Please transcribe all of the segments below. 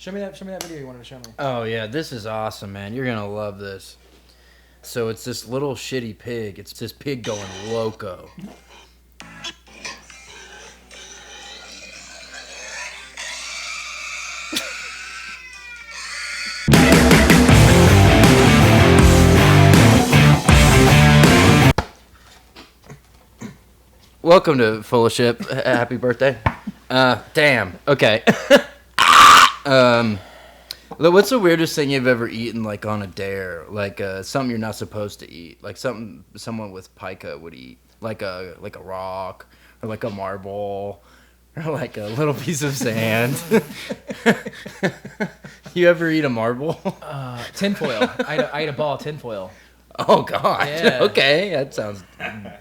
Show me that video you wanted to show me. Oh, yeah. This is awesome, man. You're going to love this. So it's this little shitty pig. It's this pig going loco. Welcome to Full of Ship. Happy birthday. Damn. Okay. What's the weirdest thing you've ever eaten, like, on a dare? Like, something you're not supposed to eat. Like, something someone with pica would eat. Like a rock, or like a marble, or like a little piece of sand. You ever eat a marble? Tinfoil. I ate a ball of tinfoil. Oh, God. Yeah. Okay, that sounds,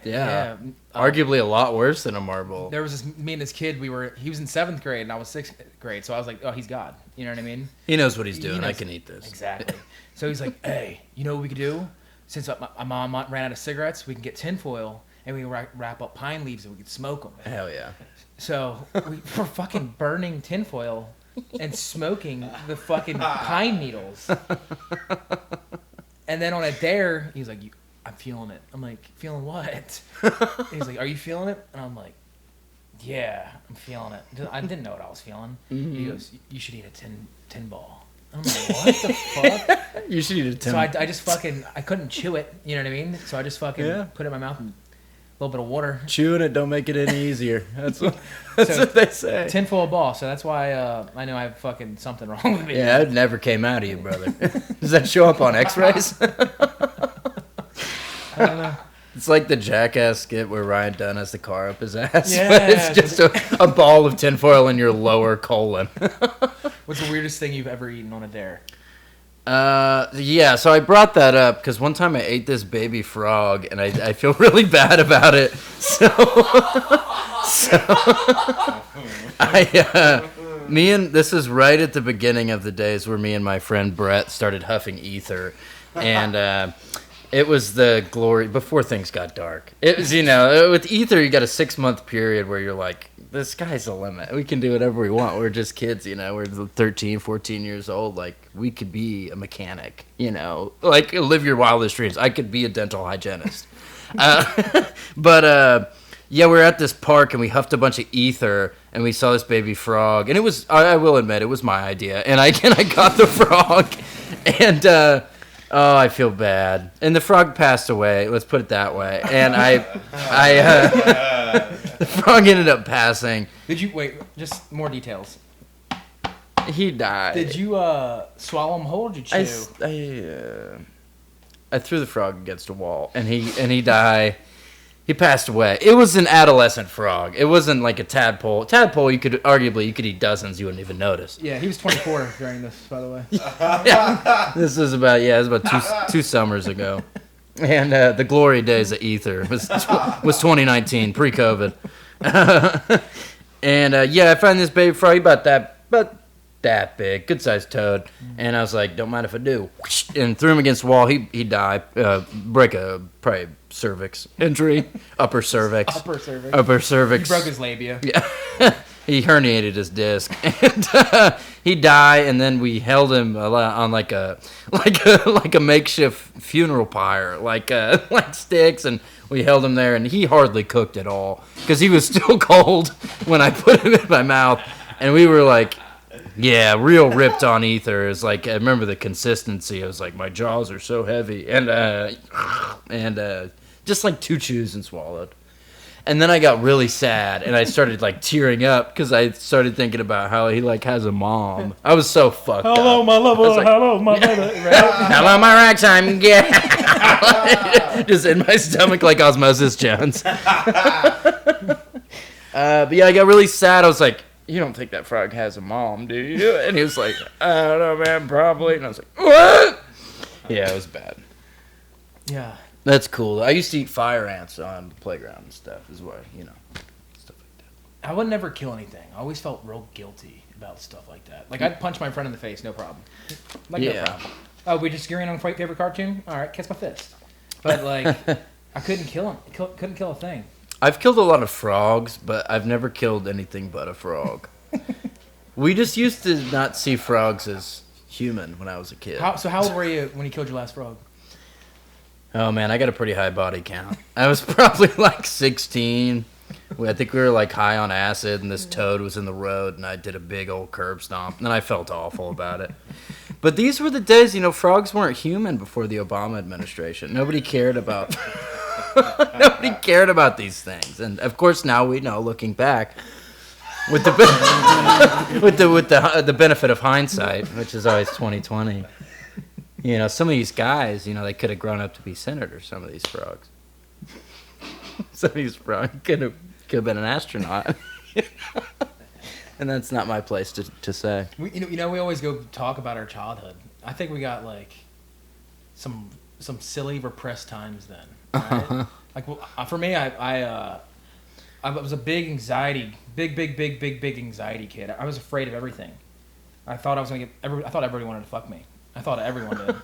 yeah. Arguably a lot worse than a marble. There was me and this kid, he was in 7th grade and I was 6th grade, so I was like, oh, he's God. You know what I mean? He knows what he's doing. I can eat this. Exactly. So he's like, hey, you know what we could do? Since my mom ran out of cigarettes, we can get tinfoil and we can wrap up pine leaves and we could smoke them. Hell yeah. So we're fucking burning tinfoil and smoking the fucking pine needles. And then on a dare, he's like, I'm feeling it. I'm like, feeling what? He's like, are you feeling it? And I'm like, yeah, I'm feeling it. I didn't know what I was feeling. Mm-hmm. He goes, you should eat a tin ball. I'm like, what the fuck? You should eat a tin. So I just fucking, I couldn't chew it. You know what I mean? So I just fucking put it in my mouth and a little bit of water. Chewing it don't make it any easier. That's what they say. Tinfoil ball. So that's why I know I have fucking something wrong with me. Yeah, it never came out of you, brother. Does that show up on X-rays? I don't know. It's like the Jackass skit where Ryan Dunn has the car up his ass. Yeah. But it's just a ball of tinfoil in your lower colon. What's the weirdest thing you've ever eaten on a dare? Yeah, so I brought that up because one time I ate this baby frog and I feel really bad about it. So this is right at the beginning of the days where me and my friend Brett started huffing ether, and it was the glory before things got dark. It was, with ether you got a 6-month period where you're like, the sky's the limit. We can do whatever we want. We're just kids, We're 13, 14 years old. Like, we could be a mechanic, Like, live your wildest dreams. I could be a dental hygienist. But we're at this park, and we huffed a bunch of ether, and we saw this baby frog. And it was, I will admit, it was my idea. And I got the frog, and I feel bad. And the frog passed away. Let's put it that way. And the frog ended up passing. Did you wait? Just more details. He died. Did you swallow him whole? Or did you chew? I threw the frog against a wall, and he died. He passed away. It was an adolescent frog. It wasn't like a tadpole. Tadpole, you could eat dozens. You wouldn't even notice. Yeah, he was 24 during this, by the way. Yeah, this was about two summers ago, and the glory days of ether was 2019, pre-COVID. And I found this baby frog about that big, good sized toad, and I was like, don't mind if I do, and threw him against the wall. He died, break a probably cervix injury, upper cervix. Upper cervix. He broke his labia. Yeah. He herniated his disc, and he died. And then we held him on like a makeshift funeral pyre, like sticks, and we held him there. And he hardly cooked at all because he was still cold when I put him in my mouth. And we were like, yeah, real ripped on ether. It's like, I remember the consistency. I was like, my jaws are so heavy, and just like 2 chews and swallowed. And then I got really sad, and I started like tearing up because I started thinking about how he like has a mom. I was so fucked up. Hello, my lover. Like, hello, my mother. Right? Hello, my ragtime. Yeah. Just in my stomach like Osmosis Jones. But yeah, I got really sad. I was like, you don't think that frog has a mom, do you? And he was like, I don't know, man, probably. And I was like, what? Yeah, it was bad. Yeah. That's cool. I used to eat fire ants on the playground and stuff as well, stuff like that. I would never kill anything. I always felt real guilty about stuff like that. Like, I'd punch my friend in the face, no problem. Like, no problem. Oh, we disagreeing on favorite cartoon? All right, kiss my fist. But, like, I couldn't kill him. Couldn't kill a thing. I've killed a lot of frogs, but I've never killed anything but a frog. We just used to not see frogs as human when I was a kid. How old were you when you killed your last frog? Oh, man, I got a pretty high body count. I was probably like 16. I think we were like high on acid, and this toad was in the road, and I did a big old curb stomp, and I felt awful about it. But these were the days, frogs weren't human before the Obama administration. Nobody cared about these things. And, of course, now we know, looking back, with the the benefit of hindsight, which is always 20/20. Some of these guys, they could have grown up to be senators. Some of these frogs. Some of these frogs could have been an astronaut. And that's not my place to say. We always go talk about our childhood. I think we got like some silly repressed times then. Right? Like for me, I was a big anxiety kid. I was afraid of everything. I thought I thought everybody wanted to fuck me. I thought everyone did.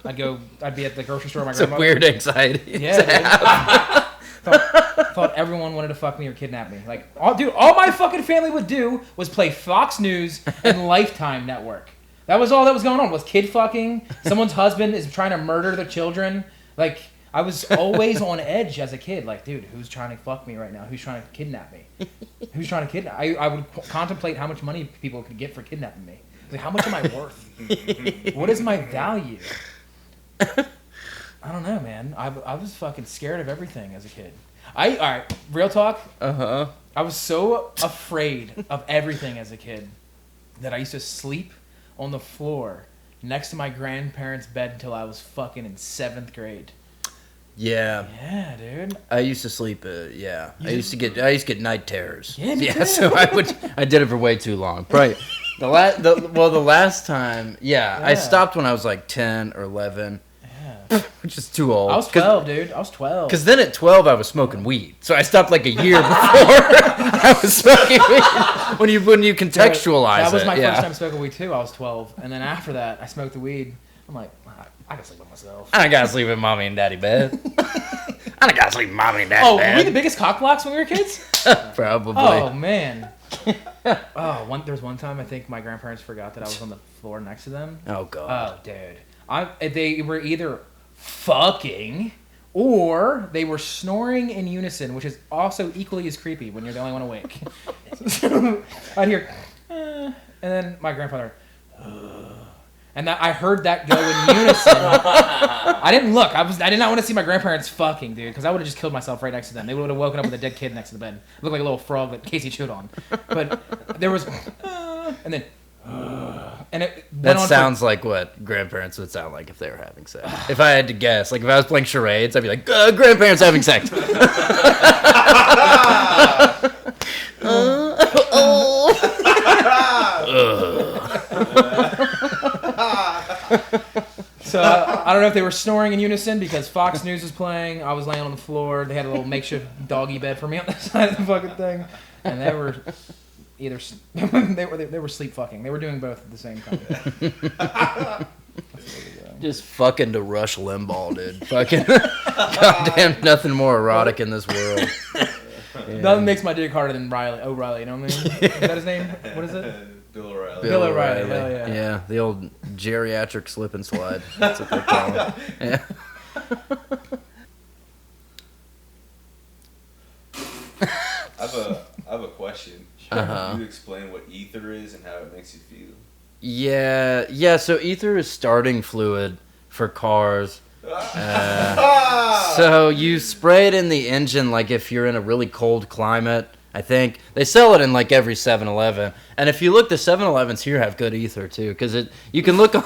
I'd be at the grocery store with my grandmother. It's a weird anxiety. Yeah. Thought everyone wanted to fuck me or kidnap me. Like, all my fucking family would do was play Fox News and Lifetime Network. That was all that was going on. Was kid fucking. Someone's husband is trying to murder their children. Like, I was always on edge as a kid. Like, dude, who's trying to fuck me right now? Who's trying to kidnap me? Who's trying to kidnap? I would contemplate how much money people could get for kidnapping me. Like, how much am I worth? What is my value? I don't know, man. I was fucking scared of everything as a kid. All right, real talk. Uh-huh. I was so afraid of everything as a kid that I used to sleep on the floor next to my grandparents' bed until I was fucking in 7th grade. Yeah. Yeah, dude. I used to sleep. Yeah. I used to get night terrors. Yeah, me too. So I did it for way too long. Probably the last time. Yeah, I stopped when I was like 10 or 11. Which is too old. I was 12, dude. I was 12. Because then at 12, I was smoking weed. So I stopped like a year before I was smoking weed. When you contextualize that was my it, first time smoking weed, too. I was 12. And then after that, I smoked the weed. I'm like, I gotta sleep with myself. I gotta sleep in mommy and daddy bed. I gotta sleep in mommy and daddy bed. Oh, were we the biggest cock blocks when we were kids? Probably. Oh, man. There was one time I think my grandparents forgot that I was on the floor next to them. Oh, God. Oh, dude. They were either fucking or they were snoring in unison, which is also equally as creepy when you're the only one awake. So I'd hear, and then my grandfather, and I heard that go in unison. I didn't look. I did not want to see my grandparents fucking, dude, because I would have just killed myself right next to them. They would have woken up with a dead kid next to the bed. It looked like a little frog that Casey chewed on. But there was, and then. And it that sounds like what grandparents would sound like if they were having sex. If I had to guess, like if I was playing charades, I'd be like, grandparents having sex. So I don't know if they were snoring in unison because Fox News was playing. I was laying on the floor. They had a little makeshift doggy bed for me on the side of the fucking thing, and they were. Either they were sleep fucking. They were doing both at the same time. Just fucking to Rush Limbaugh, dude. Fucking goddamn nothing more erotic in this world. Yeah. Nothing makes my dick harder than Riley. O'Reilly, you know what I mean? Is that his name? What is it? Bill O'Reilly. Bill O'Reilly. Hell yeah. Yeah, the old geriatric slip and slide. That's what they call it. Yeah. I have a question. Can you explain what ether is and how it makes you feel? Yeah. So ether is starting fluid for cars. So you spray it in the engine, like if you're in a really cold climate. I think they sell it in like every 7-Eleven, and if you look, the 7-Elevens here have good ether too, because you can look on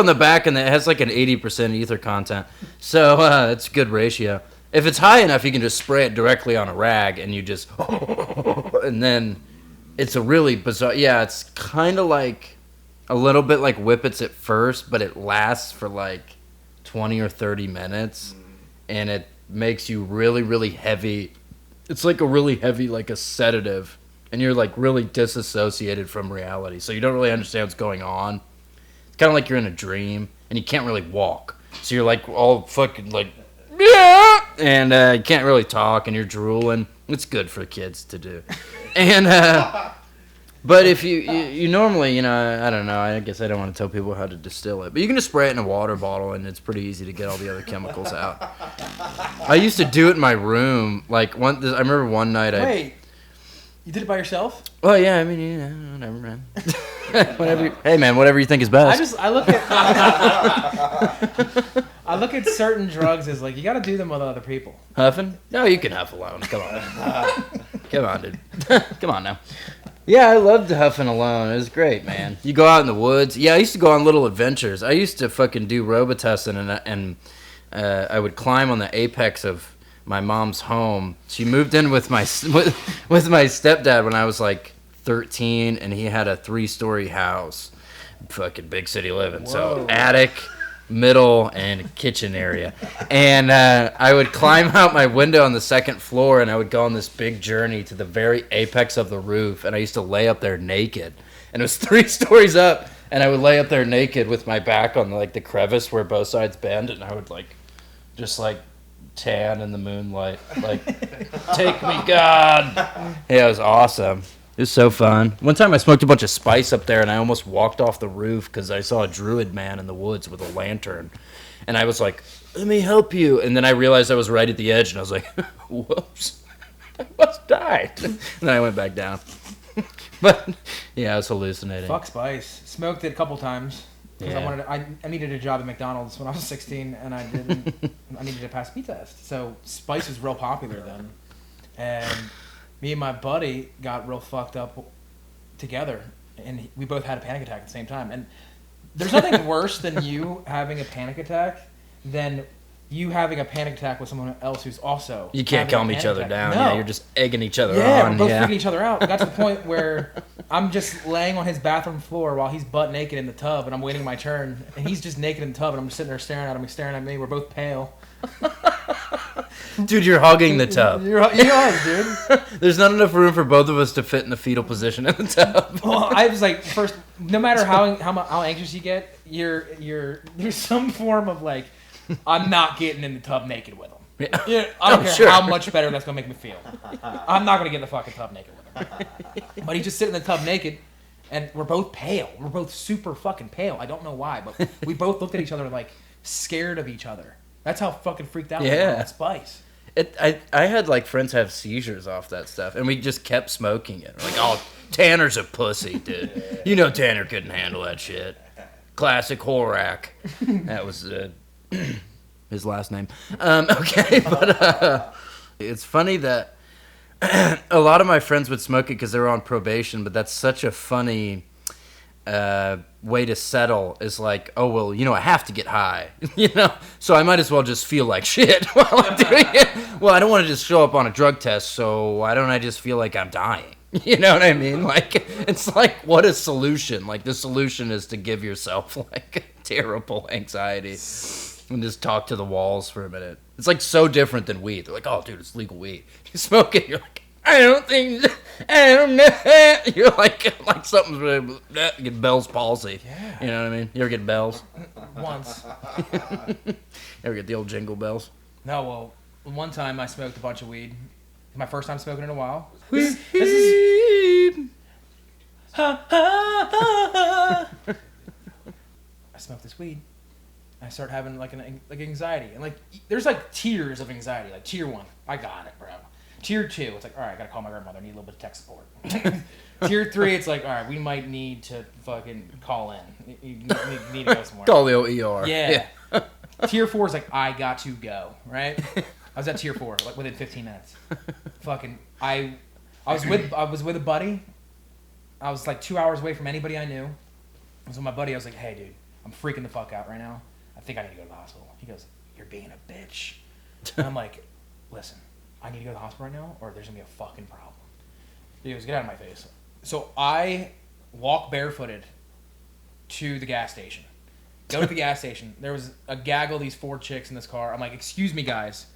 the back and it has like an 80% ether content. So it's a good ratio. If it's high enough, you can just spray it directly on a rag, and you just, and then it's a really bizarre. Yeah, it's kind of like a little bit like Whippets at first, but it lasts for like 20 or 30 minutes, and it makes you really, really heavy. It's like a really heavy, like a sedative, and you're like really disassociated from reality, so you don't really understand what's going on. It's kind of like you're in a dream, and you can't really walk, so you're like all fucking like. Yeah, and you can't really talk, and you're drooling. It's good for kids to do, and But if you normally, I don't know. I guess I don't want to tell people how to distill it. But you can just spray it in a water bottle, and it's pretty easy to get all the other chemicals out. I used to do it in my room. Like I remember one night. Wait, you did it by yourself? Well, yeah. I mean, whatever, man. Hey, man, whatever you think is best. I look at certain drugs as like you got to do them with other people. Huffing? No, you can huff alone. Come on, come on, dude. Come on now. Yeah, I loved huffing alone. It was great, man. You go out in the woods. Yeah, I used to go on little adventures. I used to fucking do Robitussin, and I would climb on the apex of my mom's home. She moved in with my stepdad when I was like 13, and he had a 3-story house. Fucking big city living. Whoa. So attic, middle, and kitchen area. And I would climb out my window on the second floor, and I would go on this big journey to the very apex of the roof, and I used to lay up there naked. And it was 3 stories up, and I would lay up there naked with my back on the crevice where both sides bend, and I would just tan in the moonlight, take me, God. Yeah, it was awesome. It was so fun. One time I smoked a bunch of spice up there, and I almost walked off the roof because I saw a druid man in the woods with a lantern. And I was like, let me help you. And then I realized I was right at the edge, and I was like, whoops, I must died. And then I went back down. But, yeah, I was hallucinating. Fuck spice. Smoked it a couple times. Because I needed a job at McDonald's when I was 16, and I needed to pass a speed test. So spice was real popular then. And me and my buddy got real fucked up together, and we both had a panic attack at the same time. And there's nothing worse than you having a panic attack than you having a panic attack with someone else who's also You can't calm each other down. No. Yeah, you're just egging each other on. Yeah, we're both freaking each other out. It got to the point where I'm just laying on his bathroom floor while he's butt naked in the tub, and I'm waiting my turn, and he's just naked in the tub, and I'm just sitting there staring at him, he's staring at me. We're both pale. Dude, you're hogging the tub. You are, dude. There's not enough room for both of us to fit in the fetal position in the tub. Well, I was like, first, no matter how anxious you get, there's some form of I'm not getting in the tub naked with him. Yeah, I don't care how much better that's gonna make me feel. I'm not gonna get in the fucking tub naked with him. But he just sitting in the tub naked, and we're both pale. We're both super fucking pale. I don't know why, but we both looked at each other scared of each other. That's how fucking freaked out we were on spice. I had friends have seizures off that stuff, and we just kept smoking it. We're oh, Tanner's a pussy, dude. You know Tanner couldn't handle that shit. Classic Horak. That was his last name. Okay, but it's funny that a lot of my friends would smoke it because they were on probation, but that's such a funny way to settle is oh, well, I have to get high, so I might as well just feel like shit while I'm doing it. Well, I don't want to just show up on a drug test, so why don't I just feel like I'm dying? You know what I mean? It's what a solution. The solution is to give yourself terrible anxiety and just talk to the walls for a minute. It's so different than weed. They're oh, dude, it's legal weed. You smoke it, you're I don't know. You're like something's really, you get Bell's palsy. Yeah. You know what I mean? You ever get Bell's? Once. Ever get the old jingle bells? No, well, one time I smoked a bunch of weed. My first time smoking in a while. This is... I smoked this weed. I start having anxiety, and there's tiers of anxiety. Tier 1, I got it, bro. Tier 2, it's all right, I gotta call my grandmother. I need a little bit of tech support. Tier 3, it's all right, we might need to fucking call in. You need to go somewhere. Call the OER. Yeah. Tier 4 is I got to go, right? I was at tier 4, within 15 minutes. Fucking, I was with a buddy. I was 2 hours away from anybody I knew. I was with my buddy. I was like, hey, dude, I'm freaking the fuck out right now. I think I need to go to the hospital. He goes, you're being a bitch. And I'm like, listen, I need to go to the hospital right now, or there's going to be a fucking problem. He goes, get out of my face. So I walk barefooted to the gas station. Go to the gas station. There was a gaggle of these 4 chicks in this car. I'm like, excuse me, guys.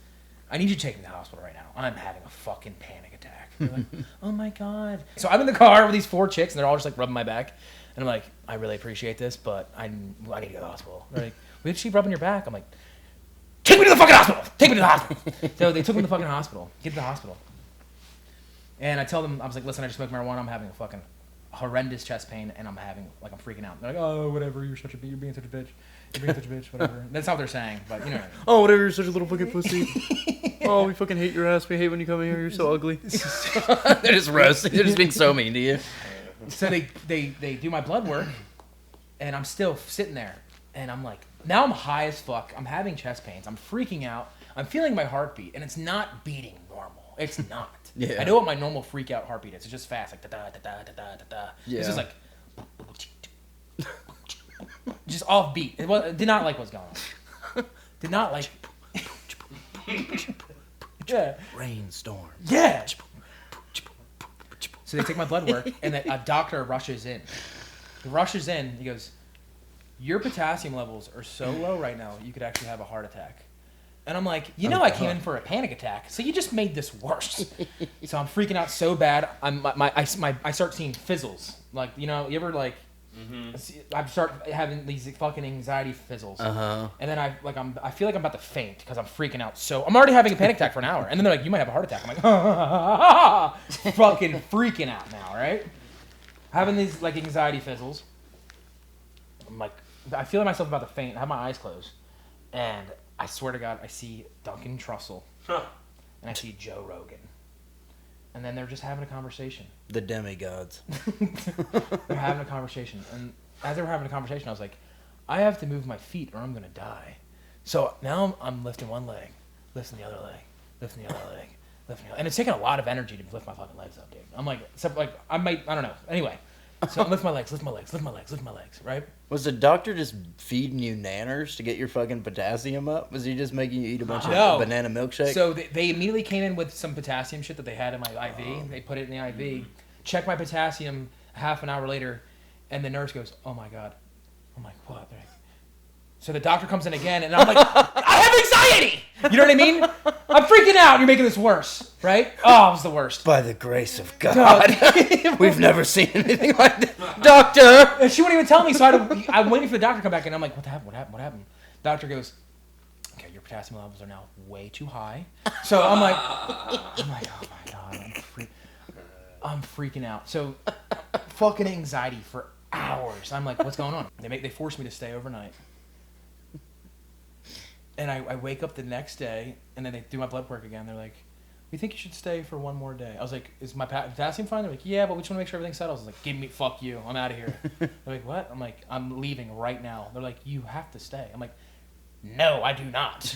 I need you to take me to the hospital right now. I'm having a fucking panic attack. They're like, oh my God. So I'm in the car with these 4 chicks, and they're all just rubbing my back. And I'm like, I really appreciate this, but I need to go to the hospital. They're like, why is she rubbing your back? I'm like, take me to the fucking hospital! Take me to the hospital! So they took me to the fucking hospital. Get to the hospital. And I tell them, I was like, listen, I just smoked marijuana. I'm having a fucking horrendous chest pain, and I'm freaking out. They're like, oh, whatever, you're being such a bitch. You're being such a bitch, whatever. That's not what they're saying, but you know what I mean. Oh, whatever, you're such a little fucking pussy. Oh, we fucking hate your ass. We hate when you come in here. You're so ugly. They're just roasting. They're just being so mean to you. So they do my blood work, and I'm still sitting there, and I'm like, now I'm high as fuck. I'm having chest pains. I'm freaking out. I'm feeling my heartbeat, and it's not beating normal. It's not. Yeah. I know what my normal freak out heartbeat is. It's just fast, like da da da da da da da. Yeah. This is like just off beat. Did not like what's going on. Did not like. Yeah. Rainstorm. Yeah. So they take my blood work, and a doctor rushes in. He rushes in. He goes, "Your potassium levels are so low right now, you could actually have a heart attack." And I'm like, I came in for a panic attack, so you just made this worse. So I'm freaking out so bad. I start seeing fizzles. Like, you ever like, I start having these fucking anxiety fizzles. And then I feel like I'm about to faint because I'm freaking out. So I'm already having a panic attack for an hour, and then they're like, you might have a heart attack. I'm like, fucking freaking out now, right? Having these like anxiety fizzles. I'm like, I feel myself about to faint. I have my eyes closed, and I swear to God, I see Duncan Trussell, and I see Joe Rogan, and then they're just having a conversation. The demigods. They're having a conversation, and as they were having a conversation, I was like, I have to move my feet or I'm gonna die. So now I'm lifting one leg, lifting the other leg, lifting the other leg, lifting the other, and it's taking a lot of energy to lift my fucking legs up, dude. I'm like, I don't know. Anyway, so I lift my legs, right? Was the doctor just feeding you nanners to get your fucking potassium up? Was he just making you eat a bunch of banana milkshake? So they immediately came in with some potassium shit that they had in my IV. They put it in the IV. Checked my potassium half an hour later, and the nurse goes, "Oh my God." I'm like, "What?" So the doctor comes in again, and I'm like, "I have anxiety!" You know what I mean? I'm freaking out. You're making this worse, right? Oh, it was the worst. By the grace of God. We've never seen anything like that. Doctor! And she wouldn't even tell me, so I'm waiting for the doctor to come back, and I'm like, what happened? Doctor goes, okay, your potassium levels are now way too high. So I'm like, oh my God, I'm freaking out. So fucking anxiety for hours. I'm like, what's going on? They forced me to stay overnight. And I wake up the next day, and then they do my blood work again. They're like, we think you should stay for one more day. I was like, is my potassium fine? They're like, yeah, but we just want to make sure everything settles. I was like, fuck you. I'm out of here. They're like, what? I'm like, I'm leaving right now. They're like, you have to stay. I'm like, no, I do not.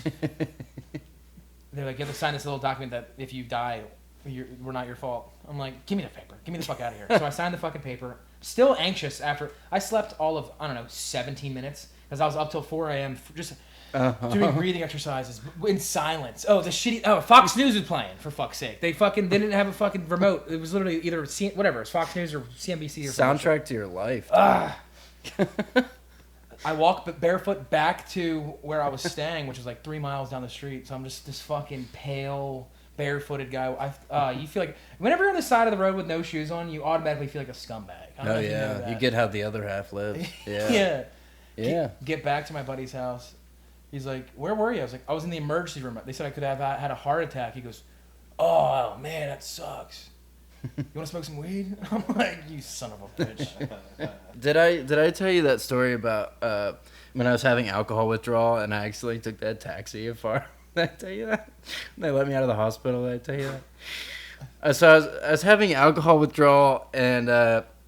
They're like, you have to sign this little document that if you die, we're not your fault. I'm like, give me the paper. Get me the fuck out of here. So I signed the fucking paper. Still anxious after. I slept all of, 17 minutes. Because I was up till 4 a.m. just... doing breathing exercises in silence. Fox News was playing, for fuck's sake. They didn't have a fucking remote. It was literally either it's Fox News or CNBC or something. Soundtrack to your life. I walked barefoot back to where I was staying, which was like 3 miles down the street. So I'm just this fucking pale, barefooted guy. You feel like whenever you're on the side of the road with no shoes on, you automatically feel like a scumbag. Oh yeah, you get how the other half lives. Yeah. Yeah. Get back to my buddy's house. He's like, where were you? I was like, I was in the emergency room. They said I could have had a heart attack. He goes, oh, man, that sucks. You want to smoke some weed? I'm like, you son of a bitch. Did I tell you that story about when I was having alcohol withdrawal and I actually took that taxi afar? Did I tell you that? They let me out of the hospital. Did I tell you that? So I was having alcohol withdrawal, and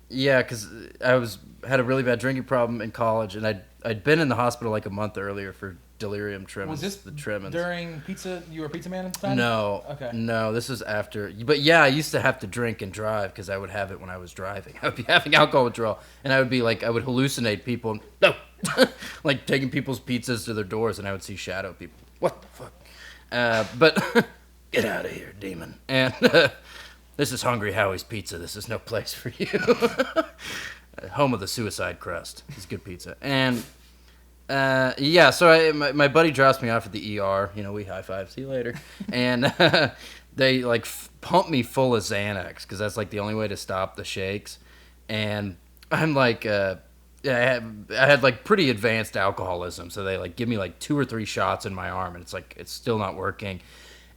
because I had a really bad drinking problem in college, and I'd been in the hospital like a month earlier for delirium tremens. Was this during pizza? You were a pizza man at the time? No. Okay. No, this was after. But yeah, I used to have to drink and drive because I would have it when I was driving. I would be having alcohol withdrawal, and I would would hallucinate people. No, like taking people's pizzas to their doors, and I would see shadow people. What the fuck? But get out of here, demon. And this is Hungry Howie's Pizza. This is no place for you. Home of the suicide crust. It's good pizza. And so my buddy drops me off at the ER. We high five. See you later. And they pump me full of Xanax because that's like the only way to stop the shakes. And I'm like, I had like pretty advanced alcoholism, so they give me 2 or 3 shots in my arm, and it's still not working.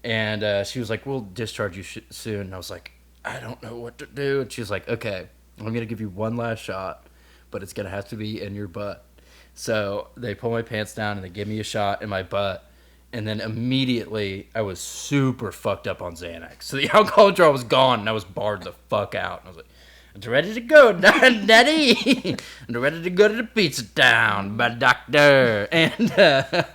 And she was like, "We'll discharge you soon." And I was like, "I don't know what to do." And she was like, "Okay, I'm going to give you one last shot, but it's going to have to be in your butt. So they pull my pants down and they give me a shot in my butt. And then immediately I was super fucked up on Xanax. So the alcohol withdrawal was gone and I was barred the fuck out. And I was like, I'm ready to go, Daddy. I'm ready to go to the pizza town, my doctor. And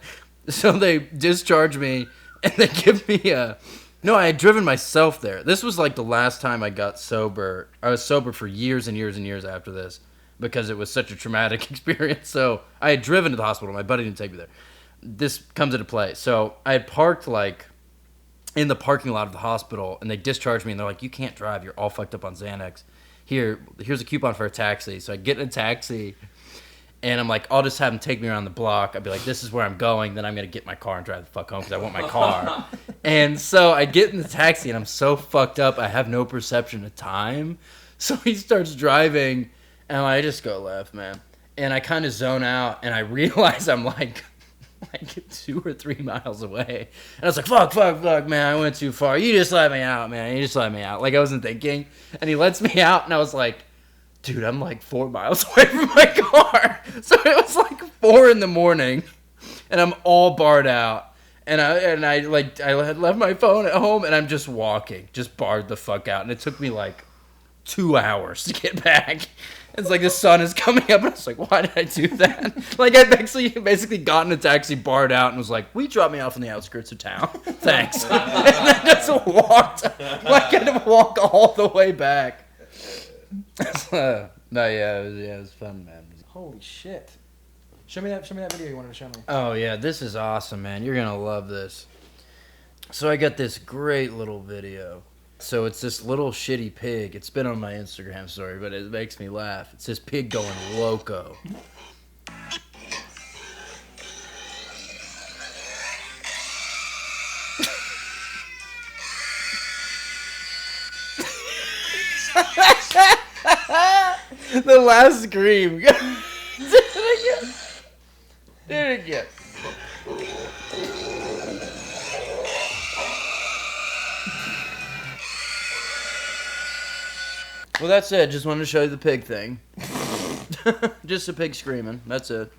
so they discharge me and they give me a... No, I had driven myself there. This was like the last time I got sober. I was sober for years and years and years after this because it was such a traumatic experience. So I had driven to the hospital. My buddy didn't take me there. This comes into play. So I had parked like in the parking lot of the hospital and they discharged me and they're like, you can't drive. You're all fucked up on Xanax. Here's a coupon for a taxi. So I get in a taxi and I'm like, I'll just have them take me around the block. I'd be like, this is where I'm going. Then I'm going to get my car and drive the fuck home because I want my car. And so I get in the taxi and I'm so fucked up. I have no perception of time. So he starts driving and I just go left, man. And I kind of zone out and I realize I'm like 2 or 3 miles away. And I was like, fuck, man, I went too far. You just let me out, man. You just let me out. Like, I wasn't thinking. And he lets me out, and I was like, dude, I'm like 4 miles away from my car. So it was like 4 in the morning, and I'm all barred out. And I had left my phone at home, and I'm just walking, just barred the fuck out. And it took me like 2 hours to get back. It's like the sun is coming up, and I was like, why did I do that? Like, I basically got in a taxi, barred out, and was like, will you drop me off on the outskirts of town? Thanks. And then just walked. Like, I had to walk all the way back. It was fun, man. Holy shit. Show me that video you wanted to show me. Oh, yeah, this is awesome, man. You're going to love this. So I got this great little video. So it's this little shitty pig. It's been on my Instagram story, but it makes me laugh. It's this pig going loco. The last scream. Do it again. Well, that's it. Just wanted to show you the pig thing. Just a pig screaming. That's it.